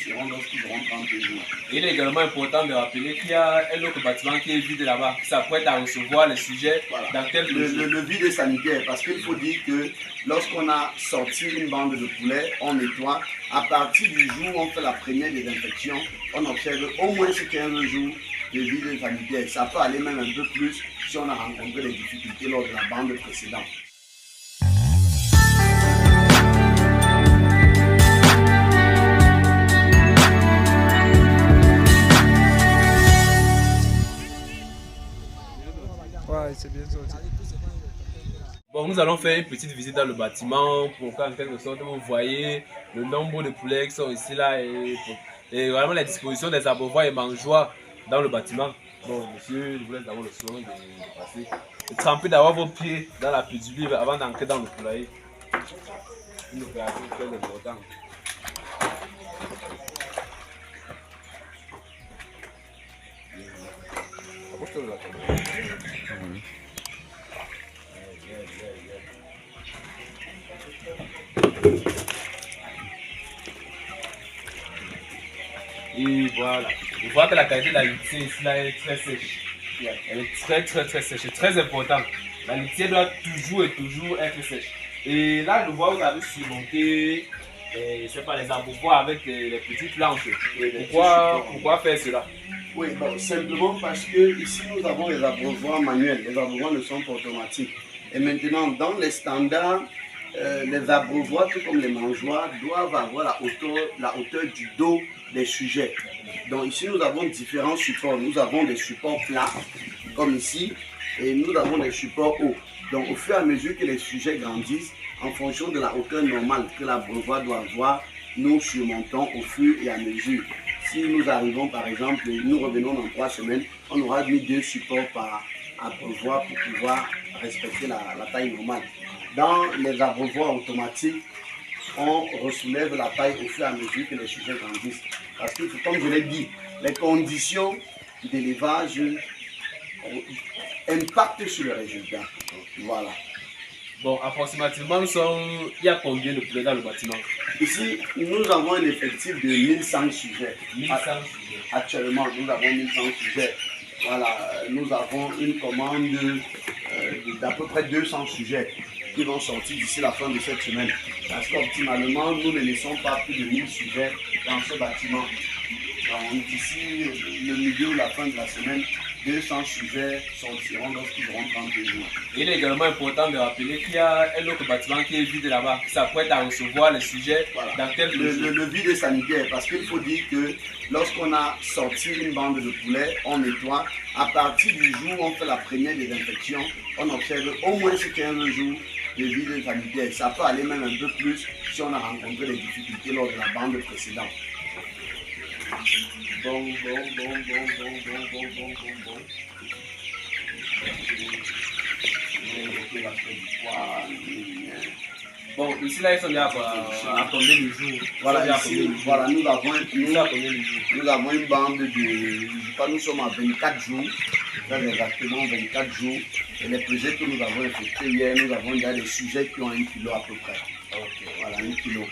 sortiront lorsqu'ils auront 30 jours. Il est également important de rappeler qu'il y a un autre bâtiment qui est vide là-bas, qui s'apprête à recevoir les sujets dans quelques jours. Le vide sanitaire, parce qu'il faut dire que lorsqu'on a sorti une bande de poulets, on nettoie. À partir du jour où on fait la première désinfection, on observe au moins 15 jours de vide sanitaire. Ça peut aller même un peu plus si on a rencontré des difficultés lors de la bande précédente. Ouais, c'est bien sorti. Bon, nous allons faire une petite visite dans le bâtiment pour qu'en quelque sorte vous voyez le nombre de poulets qui sont ici là et vraiment la disposition des abreuvoirs et mangeoires dans le bâtiment. Bon, monsieur, je vous laisse d'avoir le soin de passer. Et tremper d'avoir vos pieds dans la pédule avant d'entrer dans le poulailler. Une opération très importante. Et voilà. Vous voyez que la qualité de la litière ici là est très sèche. Elle est très sèche. C'est très important. La litière doit toujours être sèche. Et là, je vois que vous avez surmonté c'est pas les abreuvoirs avec les petites planches. Pourquoi faire cela? Oui, bon, simplement parce que ici nous avons les abreuvoirs manuels. Les abreuvoirs ne sont pas automatiques. Et maintenant, dans les standards, les abreuvoirs, tout comme les mangeoires, doivent avoir la hauteur du dos des sujets. Donc ici, nous avons différents supports. Nous avons des supports plats, comme ici, et nous avons des supports hauts. Donc au fur et à mesure que les sujets grandissent, en fonction de la hauteur normale que l'abreuvoir doit avoir, nous surmontons au fur et à mesure. Si nous arrivons par exemple, nous revenons dans 3 semaines, on aura mis 2 supports par abreuvoir pour pouvoir respecter la taille normale. Dans les abreuvoirs automatiques, on ressoulève la taille au fur et à mesure que les sujets grandissent. Parce que, comme je l'ai dit, les conditions d'élevage impactent sur le résultat. Voilà. Bon, approximativement, il y a combien de poulets dans le bâtiment? Ici, nous avons un effectif de 1100 sujets. 1100 sujets. Actuellement, nous avons 1100 sujets. Voilà, nous avons une commande d'à peu près 200 sujets qui vont sortir d'ici la fin de cette semaine. Parce qu'optimalement, nous ne laissons pas plus de 1000 sujets dans ce bâtiment. Donc, d'ici le milieu ou la fin de la semaine, 200 sujets sortiront lorsqu'ils auront 30 jours. Il est également important de rappeler qu'il y a un autre bâtiment qui est vide là-bas, qui s'apprête à recevoir les sujets dans quelques jours. Le vide sanitaire, parce qu'il faut dire que lorsqu'on a sorti une bande de poulets, on nettoie. À partir du jour où on fait la première désinfection, on observe au moins 15 jours de vide sanitaire. Ça peut aller même un peu plus si on a rencontré des difficultés lors de la bande précédente. Bon. Bon, ici là, ils sont déjà à combien de jours? Voilà, ici, voilà, nous avons une bande de, je crois, nous sommes à 24 jours, exactement 24 jours. Et les projets que nous avons effectués hier, nous avons déjà des sujets qui ont 1 kilo à peu près. Ok. Voilà, 1 kilo.